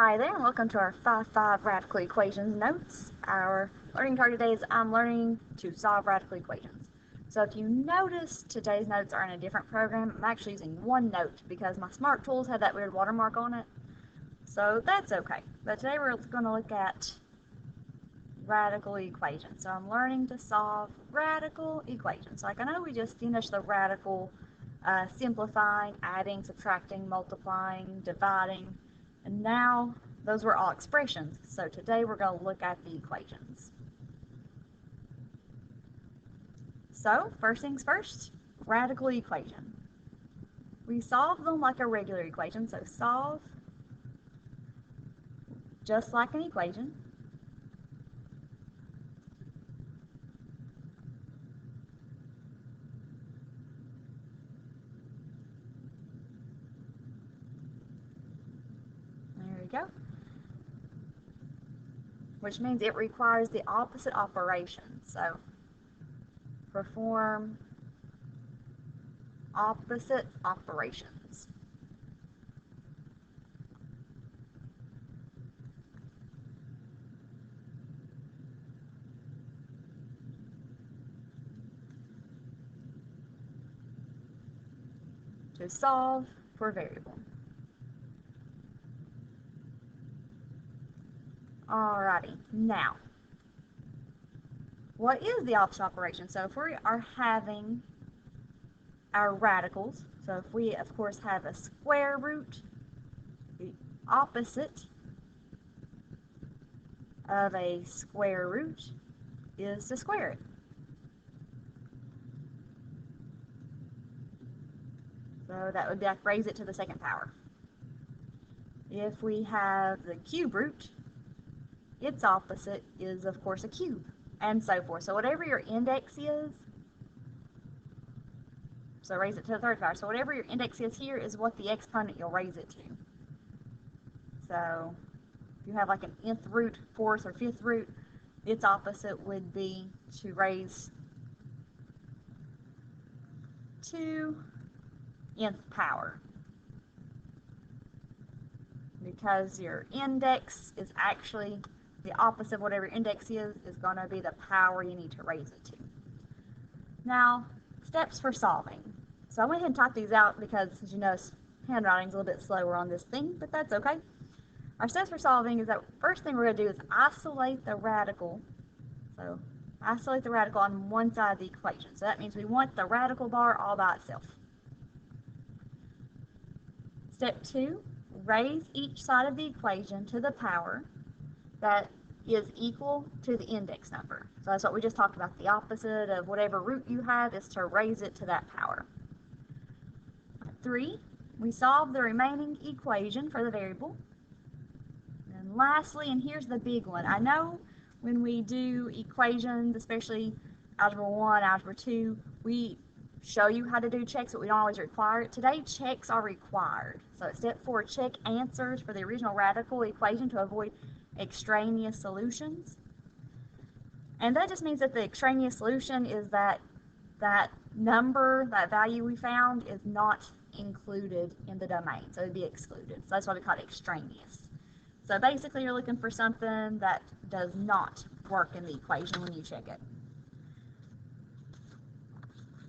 Hi there, and welcome to our 5-5 radical equations notes. Our learning target today is I'm learning to solve radical equations. So if you notice, today's notes are in a different program. I'm actually using OneNote because my Smart Tools had that weird watermark on it. So that's okay. But today we're going to look at radical equations. So I'm learning to solve radical equations. Like I know we just finished the radical simplifying, adding, subtracting, multiplying, dividing. And now those were all expressions. So today we're going to look at the equations. So first things first, radical equation. We solve them like a regular equation. So solve just like an equation. There we go. Which means it requires the opposite operation. So perform opposite operations. To solve for a variable. Alrighty, now, what is the opposite operation? So if we are having our radicals, so if we, of course, have a square root, the opposite of a square root is to square it. So that would be like raise it to the second power. If we have the cube root, its opposite is, of course, a cube, and so forth. So whatever your index is, so raise it to the third power. So whatever your index is here is what the exponent you'll raise it to. So if you have like an nth root, fourth, or fifth root, its opposite would be to raise to nth power. Because your index is actually the opposite of whatever index is going to be the power you need to raise it to. Now, steps for solving. So I went ahead and typed these out because, as you notice, handwriting's a little bit slower on this thing, but that's okay. Our steps for solving is that first thing we're going to do is isolate the radical. So isolate the radical on one side of the equation. So that means we want the radical bar all by itself. Step 2, raise each side of the equation to the power that is equal to the index number. So that's what we just talked about. The opposite of whatever root you have is to raise it to that power. 3, we solve the remaining equation for the variable. And lastly, and here's the big one. I know when we do equations, especially Algebra 1, Algebra 2, we show you how to do checks, but we don't always require it. Today, checks are required. So at step 4, check answers for the original radical equation to avoid extraneous solutions. And that just means that the extraneous solution is that number, that value we found, is not included in the domain. So it would be excluded. So that's why we call it extraneous. So basically, you're looking for something that does not work in the equation when you check it.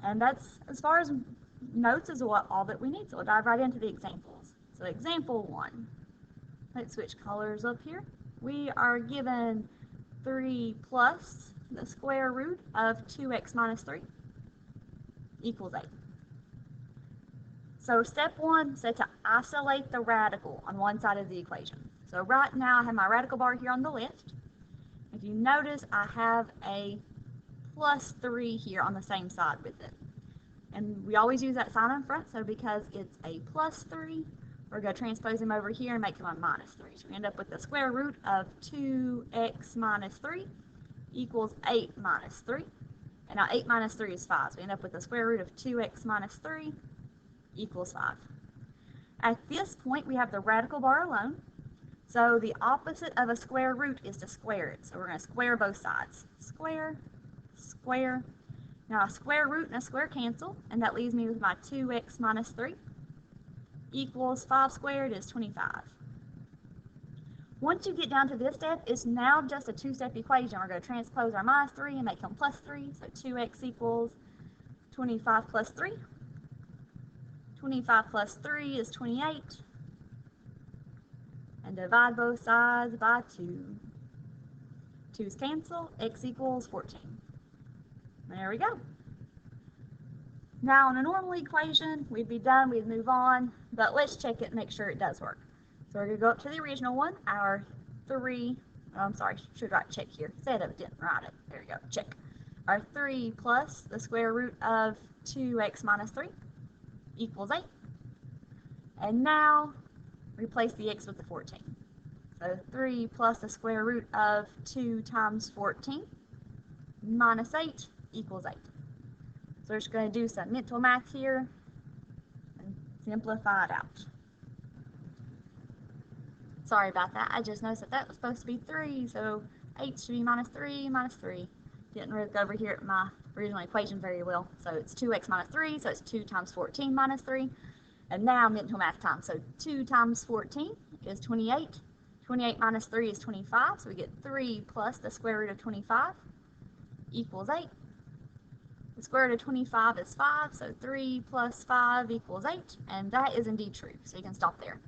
And that's, as far as notes, is all that we need. So we'll dive right into the examples. So example 1. Let's switch colors up here. We are given 3 plus the square root of 2x minus 3 equals 8. So step 1 said to isolate the radical on one side of the equation. So right now I have my radical bar here on the left. If you notice, I have a plus 3 here on the same side with it. And we always use that sign in front, so because it's a plus 3, we're going to transpose him over here and make him a minus 3. So we end up with the square root of 2x minus 3 equals 8 minus 3. And now 8 minus 3 is 5. So we end up with the square root of 2x minus 3 equals 5. At this point, we have the radical bar alone. So the opposite of a square root is to square it. So we're going to square both sides. Square, square. Now a square root and a square cancel, and that leaves me with my 2x minus 3 equals 5 squared is 25. Once you get down to this step, it's now just a two-step equation. We're going to transpose our minus 3 and make them plus 3. So 2x equals 25 plus 3. 25 plus 3 is 28. And divide both sides by 2. 2's cancel. X equals 14. There we go. Now, on a normal equation, we'd be done. We'd move on. But let's check it and make sure it does work. So we're going to go up to the original one, our 3, I'm sorry, should write check here. Instead of it, didn't write it. There we go, check. Our 3 plus the square root of 2x minus 3 equals 8. And now, replace the x with the 14. So 3 plus the square root of 2 times 14 minus 8 equals 8. So we're just going to do some mental math here and simplify it out. Sorry about that. I just noticed that that was supposed to be 3, so 8 should be minus 3 minus 3. Didn't look over here at my original equation very well. So it's 2x minus 3, so it's 2 times 14 minus 3. And now mental math time. So 2 times 14 is 28. 28 minus 3 is 25, so we get 3 plus the square root of 25 equals 8. The square root of 25 is 5, so 3 plus 5 equals 8, and that is indeed true, so you can stop there.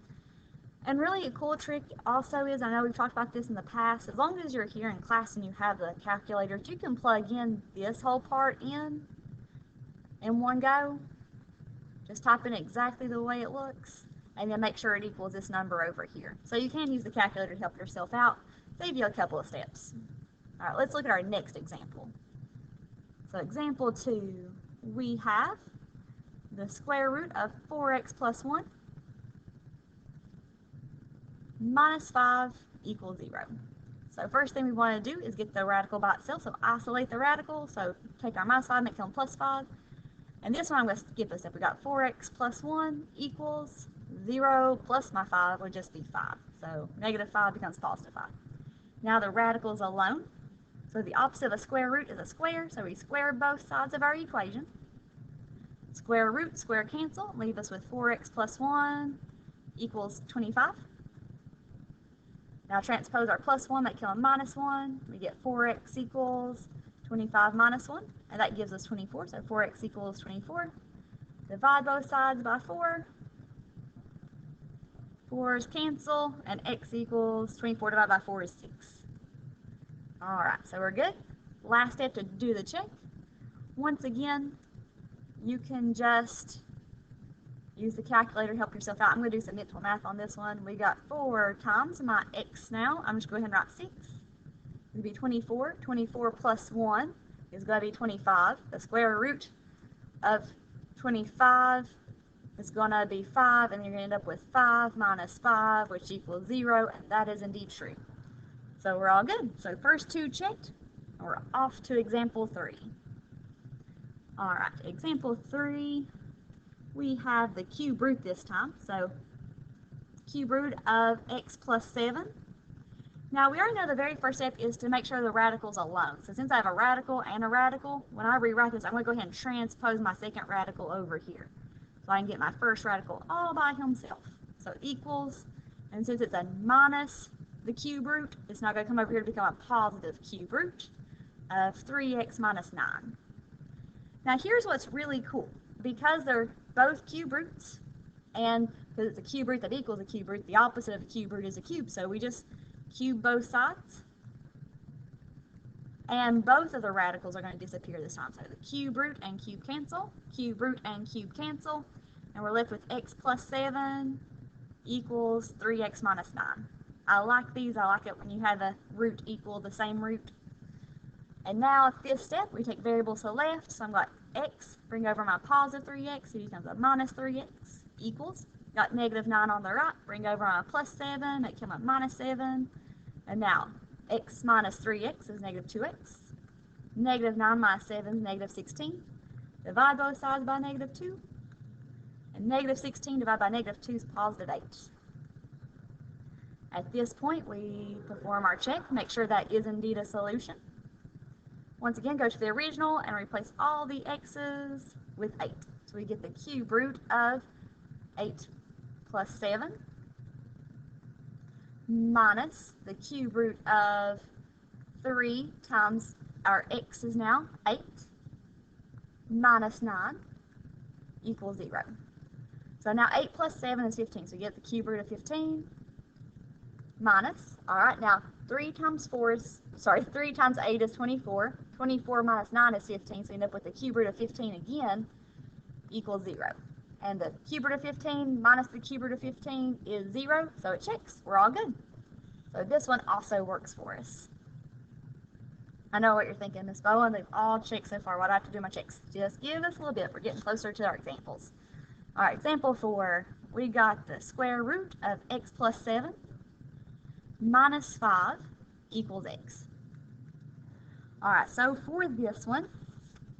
And really a cool trick also is, I know we've talked about this in the past, as long as you're here in class and you have the calculator, you can plug in this whole part in one go. Just type in exactly the way it looks, and then make sure it equals this number over here. So you can use the calculator to help yourself out, save you a couple of steps. All right, let's look at our next example. So example 2, we have the square root of 4x plus 1 minus 5 equals 0. So first thing we want to do is get the radical by itself. So isolate the radical. So take our minus 5, make them plus 5. And this one I'm going to skip a step. We got 4x plus 1 equals 0 plus my 5 would just be 5. So negative 5 becomes positive 5. Now the radicals alone. So the opposite of a square root is a square. So we square both sides of our equation. Square root, square cancel. Leave us with 4x plus 1 equals 25. Now transpose our plus 1, make them minus 1. We get 4x equals 25 minus 1, and that gives us 24. So 4x equals 24. Divide both sides by 4. 4's cancel, and x equals 24 divided by 4 is 6. All right, so we're good. Last step to do the check. Once again, you can just use the calculator to help yourself out. I'm going to do some mental math on this one. We got 4 times my x now. I'm just going to go ahead and write 6. It's going to be 24. 24 plus 1 is going to be 25. The square root of 25 is going to be 5, and you're going to end up with 5 minus 5, which equals 0, and that is indeed true. So we're all good. So first 2 checked, and we're off to example 3. All right, example 3. We have the cube root this time, so cube root of x plus 7. Now we already know the very first step is to make sure the radical's alone. So since I have a radical and a radical, when I rewrite this, I'm going to go ahead and transpose my second radical over here. So I can get my first radical all by himself. So equals, and since it's a minus the cube root, it's now going to come over here to become a positive cube root of 3x minus 9. Now here's what's really cool. Because they're both cube roots, and because it's a cube root that equals a cube root, the opposite of a cube root is a cube. So we just cube both sides, and both of the radicals are going to disappear this time. So the cube root and cube cancel, cube root and cube cancel, and we're left with x plus 7 equals 3x minus 9. I like these. I like it when you have a root equal the same root. And now at this step, we take variables to the left. So I'm going x, bring over my positive 3x, it becomes a minus 3x equals. Got negative 9 on the right, bring over my plus 7, make him a minus 7. And now x minus 3x is negative 2x. Negative 9 minus 7 is negative 16. Divide both sides by negative 2. And negative 16 divided by negative 2 is positive 8. At this point, we perform our check, make sure that is indeed a solution. Once again, go to the original and replace all the x's with 8. So we get the cube root of 8 plus 7 minus the cube root of 3 times our x is now 8 minus 9 equals 0. So now 8 plus 7 is 15. So you get the cube root of 15 minus, all right, now 3 times 8 is 24. 24 minus 9 is 15. So you end up with the cube root of 15 again equals 0. And the cube root of 15 minus the cube root of 15 is 0. So it checks. We're all good. So this one also works for us. I know what you're thinking, Miss Bowen. They've all checked so far. Why do I have to do my checks? Just give us a little bit. We're getting closer to our examples. All right, example 4. We got the square root of x plus 7 minus 5 equals x. All right, so for this one,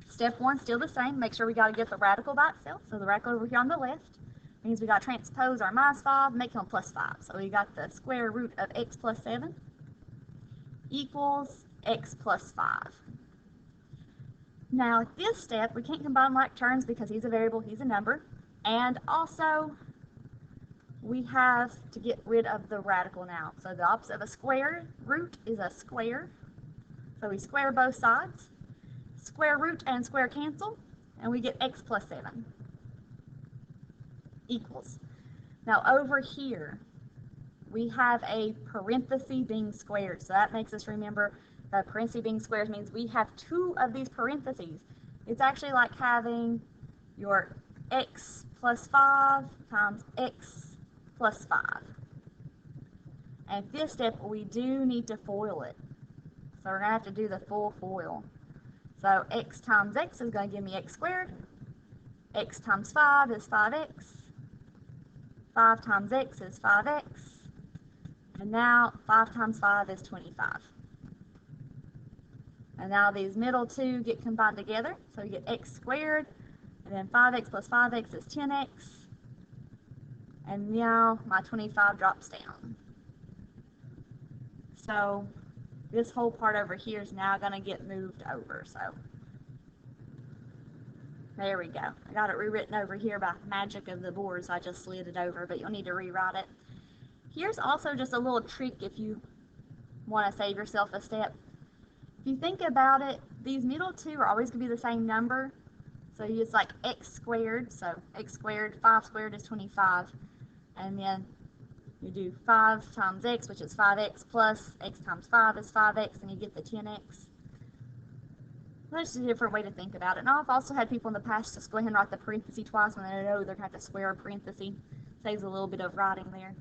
step 1 still the same. Make sure we got to get the radical by itself. So the radical over here on the left means we got to transpose our minus 5, make them plus 5. So we got the square root of x plus 7 equals x plus 5. Now at this step, we can't combine like terms because he's a variable, he's a number. And also, we have to get rid of the radical now. So the opposite of a square root is a square. So we square both sides. Square root and square cancel, and we get x plus 7 equals. Now over here, we have a parenthesis being squared. So that makes us remember that parenthesis being squared means we have 2 of these parentheses. It's actually like having your x plus 5 times x plus 5. And at this step, we do need to FOIL it. So we're going to have to do the full FOIL. So x times x is going to give me x squared. X times 5 is 5x. 5 times x is 5x. And now 5 times 5 is 25. And now these middle 2 get combined together. So you get x squared. And then 5x plus 5x is 10x. And now my 25 drops down. So this whole part over here is now going to get moved over. So there we go. I got it rewritten over here by magic of the board, so I just slid it over, but you'll need to rewrite it. Here's also just a little trick if you want to save yourself a step. If you think about it, these middle 2 are always going to be the same number. So it's like x squared. So x squared, 5 squared is 25. And then you do 5 times x, which is 5x, plus x times 5 is 5x, and you get the 10x. That's just a different way to think about it. Now, I've also had people in the past just go ahead and write the parenthesis twice when they know they're going to have to square a parenthesis. Saves a little bit of writing there.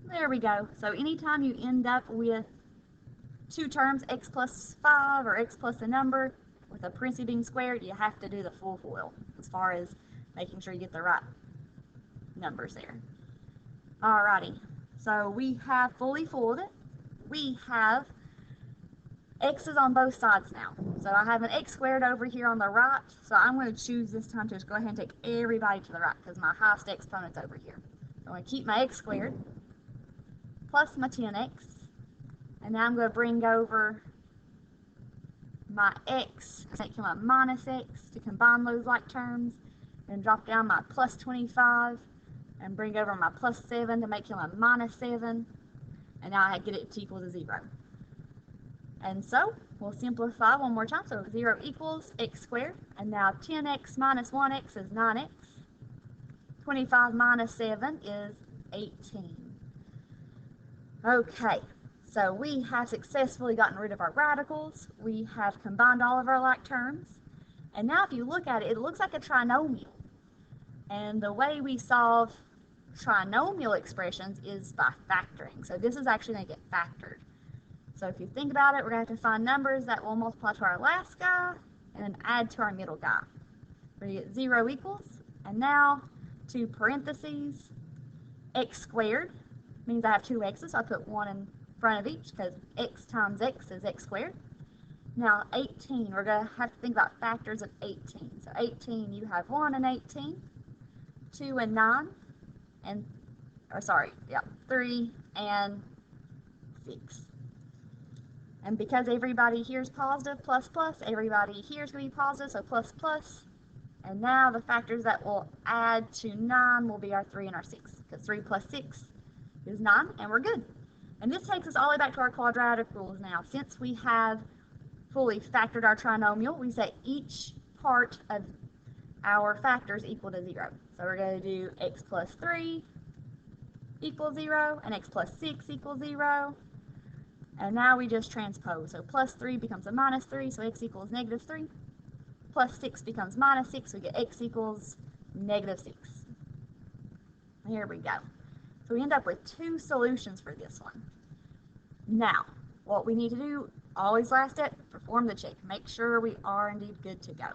There we go. So anytime you end up with 2 terms, x plus 5 or x plus a number, with a parenthesis being squared, you have to do the full FOIL as far as making sure you get the right numbers there. Alrighty, so we have fully FOILed it. We have x's on both sides now. So I have an x squared over here on the right, so I'm going to choose this time to just go ahead and take everybody to the right because my highest exponent's over here. So I'm going to keep my x squared plus my 10x, and now I'm going to bring over my x, make him a minus x to combine those like terms, and drop down my plus 25, and bring over my plus 7 to make him a minus 7, and now I get it to equal to 0. And so we'll simplify one more time. So 0 equals x squared, and now 10x minus 1x is 9x. 25 minus 7 is 18. Okay, so we have successfully gotten rid of our radicals. We have combined all of our like terms. And now if you look at it, it looks like a trinomial. And the way we solve trinomial expressions is by factoring. So this is actually going to get factored. So if you think about it, we're going to have to find numbers that will multiply to our last guy and then add to our middle guy. We're going to get 0 equals, and now 2 parentheses, x squared means I have 2 x's, so I put 1 in front of each because x times x is x squared. Now 18, we're going to have to think about factors of 18. So 18, you have 1 and 18, 2 and 9, and, 3 and 6. And because everybody here is positive, plus plus, everybody here is going to be positive, so plus plus. And now the factors that will add to 9 will be our 3 and our 6, because 3 plus 6 is 9, and we're good. And this takes us all the way back to our quadratic rules now. Since we have fully factored our trinomial, we say each part of our factors equal to 0. So we're going to do x plus 3 equals 0, and x plus 6 equals 0. And now we just transpose. So plus 3 becomes a minus 3, so x equals negative 3. Plus 6 becomes minus 6, so we get x equals negative 6. Here we go. So we end up with 2 solutions for this one. Now, what we need to do, always last step, perform the check. Make sure we are indeed good to go.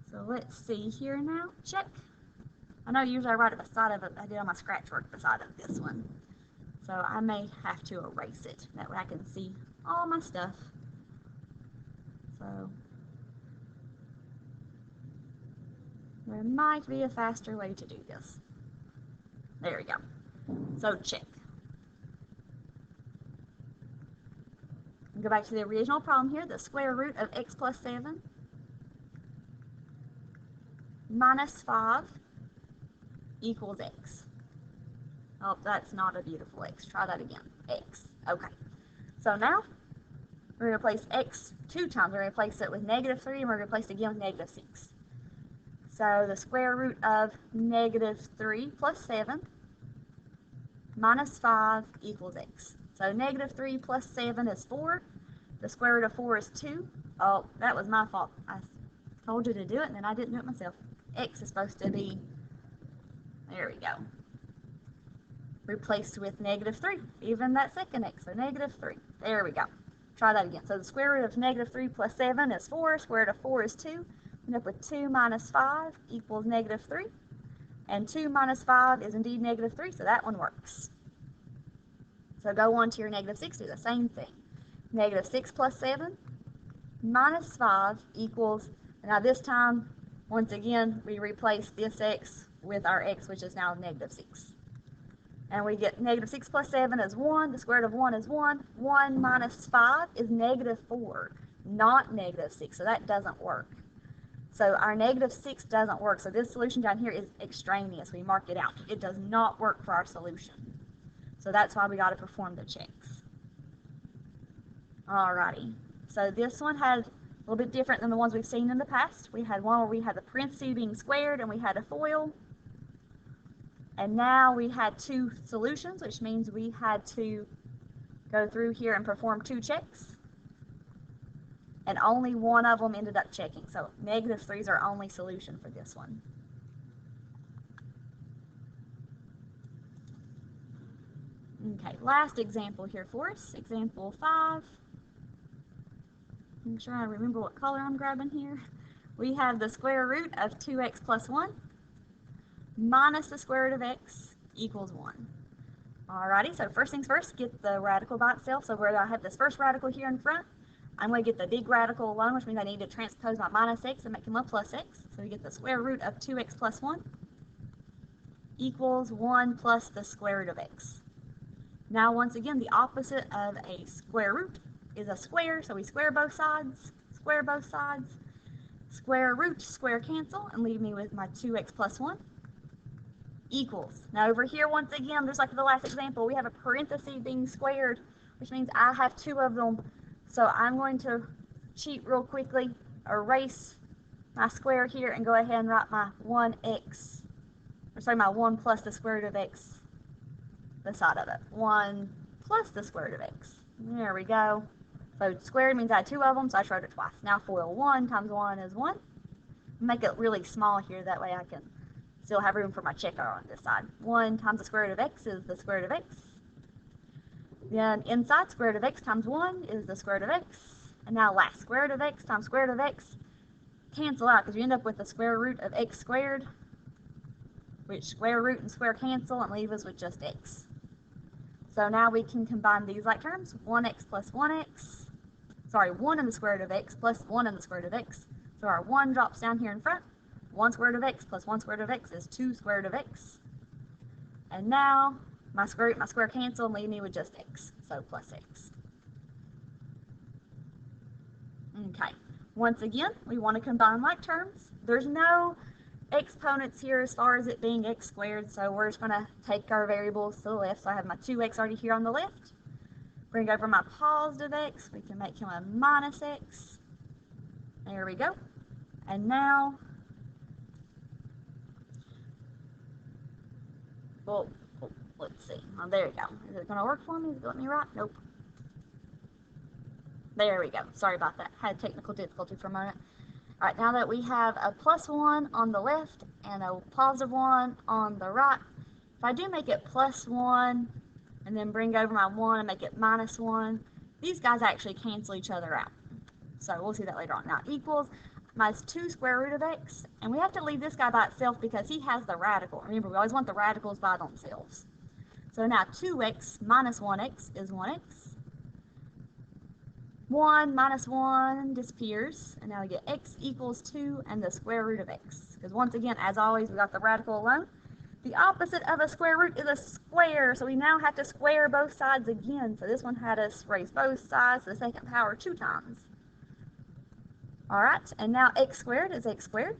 So let's see here now. Check. I know usually I write it beside of it. I did on my scratch work beside of this one. So I may have to erase it. That way I can see all my stuff. So there might be a faster way to do this. There we go. So check. Go back to the original problem here. The square root of x plus 7 minus 5 equals x. Oh, that's not a beautiful x. Try that again. X. Okay. So now we're going to replace x 2 times. We're going to replace it with negative 3, and we're going to replace it again with negative 6. So the square root of negative 3 plus 7 minus 5 equals x. So negative 3 plus 7 is 4. The square root of 4 is 2. Oh, that was my fault. I told you to do it, and then I didn't do it myself. X is supposed to be, there we go, replaced with negative 3. Even that second x, so negative 3. There we go. Try that again. So the square root of negative 3 plus 7 is 4. Square root of 4 is 2. End up with 2 minus 5 equals negative 3. And 2 minus 5 is indeed negative 3, so that one works. So go on to your negative 6, do the same thing. Negative 6 plus 7 minus 5 equals, now this time, once again, we replace this x with our x, which is now negative 6. And we get negative 6 plus 7 is 1. The square root of 1 is 1. 1 minus 5 is negative 4, not negative 6, so that doesn't work. So our negative 6 doesn't work, so this solution down here is extraneous. We mark it out. It does not work for our solution. So that's why we got to perform the checks. Alrighty, so this one had a little bit different than the ones we've seen in the past. We had one where we had the parentheses being squared and we had a FOIL. And now we had 2 solutions, which means we had to go through here and perform 2 checks. And only one of them ended up checking. So negative 3 is our only solution for this one. Okay, last example here for us, example 5. Make sure I remember what color I'm grabbing here. We have the square root of 2x plus 1 minus the square root of x equals 1. Alrighty, so first things first, get the radical by itself. So where I have this first radical here in front, I'm going to get the big radical alone, which means I need to transpose my minus x and make him a plus x. So we get the square root of 2x plus 1 equals 1 plus the square root of x. Now, once again, the opposite of a square root is a square, so we square both sides, square both sides, square root, square cancel, and leave me with my 2x plus 1 equals. Now, over here, once again, just like the last example, we have a parenthesis being squared, which means I have 2 of them, so I'm going to cheat real quickly, erase my square here, and go ahead and write my 1x, or sorry, my 1 plus the square root of x beside of it. 1 plus the square root of x. There we go. So squared means I had 2 of them, so I wrote it twice. Now FOIL 1 times 1 is 1. Make it really small here, that way I can still have room for my checker on this side. 1 times the square root of x is the square root of x. Then inside, square root of x times 1 is the square root of x. And now last, square root of x times square root of x cancel out, because you end up with the square root of x squared, which square root and square cancel and leave us with just x. So now we can combine these like terms, 1x plus 1x, sorry, 1 in the square root of x plus 1 in the square root of x. So our 1 drops down here in front. 1 square root of x plus 1 square root of x is 2 square root of x. And now my square root and my square cancel and leave me with just x, so plus x. Okay, once again, we want to combine like terms. There's no exponents here as far as it being x squared, so we're just going to take our variables to the left. So I have my 2x already here on the left. Bring over my positive x. We can make him a minus x. There we go. And now, well, let's see. Oh, there we go. Is it going to work for me? Is it letting me write? Nope. There we go. Sorry about that. Had technical difficulty for a moment. All right, now that we have a +1 on the left and a +1 on the right, if I do make it +1 and then bring over my 1 and make it -1, these guys actually cancel each other out. So we'll see that later on. Now equals my 2 square root of x, and we have to leave this guy by itself because he has the radical. Remember, we always want the radicals by themselves. So now 2x minus 1x is 1x. 1 minus 1 disappears, and now we get x equals 2 and the square root of x. Because once again, as always, we got the radical alone. The opposite of a square root is a square, so we now have to square both sides again. So this one had us raise both sides to the second power 2 times. All right, and now x squared is x squared.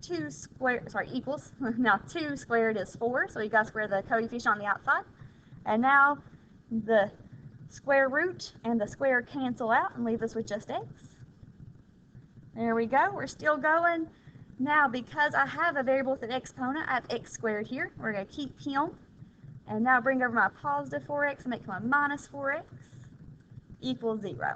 2 squared, equals. Now 2 squared is 4, so we got to square the coefficient on the outside. And now the square root and the square cancel out and leave us with just x. There we go. We're still going. Now, because I have a variable with an exponent, I have x squared here. We're going to keep him. And now bring over my positive 4x and make him a minus 4x equals 0.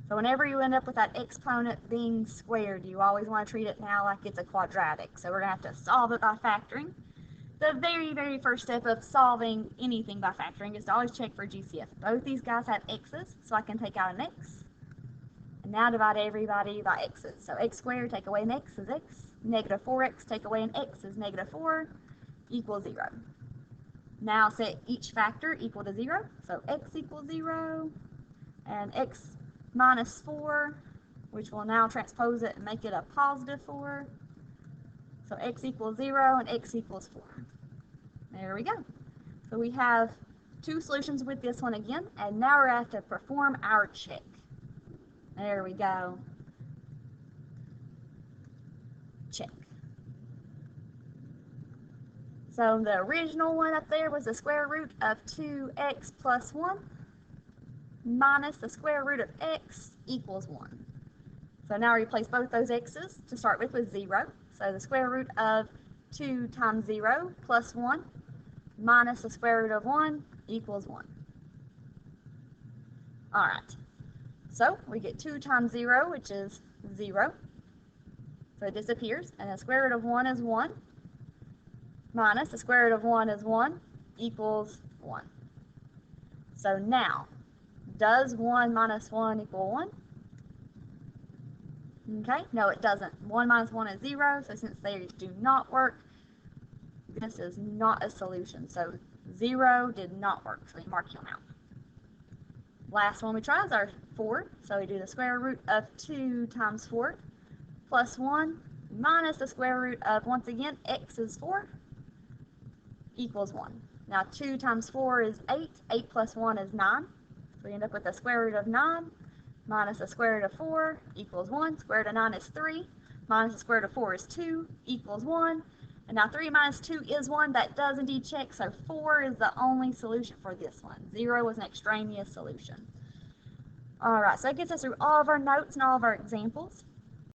So whenever you end up with that exponent being squared, you always want to treat it now like it's a quadratic. So we're going to have to solve it by factoring. The very, very first step of solving anything by factoring is to always check for GCF. Both these guys have x's, so I can take out an x. And now divide everybody by x's. So x squared, take away an x is x. Negative 4x, take away an x is negative 4, equals 0. Now set each factor equal to 0. So x equals 0, and x minus 4, which will now transpose it and make it a positive 4. So x equals 0 and x equals 4. There we go. So we have 2 solutions with this one again, and now we're going to have to perform our check. There we go. Check. So the original one up there was the square root of 2x plus 1 minus the square root of x equals 1. So now replace both those x's to start with 0. So the square root of 2 times 0 plus 1 minus the square root of 1 equals 1. All right. So we get 2 times 0, which is 0. So it disappears. And the square root of 1 is 1. Minus the square root of 1 is 1 equals 1. So now, does 1 minus 1 equal 1? Okay, no it doesn't. 1 minus 1 is 0, so since they do not work, this is not a solution. So 0 did not work, so we mark him out. Last one we try is our 4, so we do the square root of 2 times 4 plus 1 minus the square root of, once again, x is 4 equals 1. Now 2 times 4 is 8, 8 plus 1 is 9, so we end up with the square root of 9 minus the square root of 4 equals 1. Square root of 9 is 3, minus the square root of 4 is 2, equals 1. And now 3 minus 2 is 1. That does indeed check, so 4 is the only solution for this one. 0 was an extraneous solution. All right, so that gets us through all of our notes and all of our examples.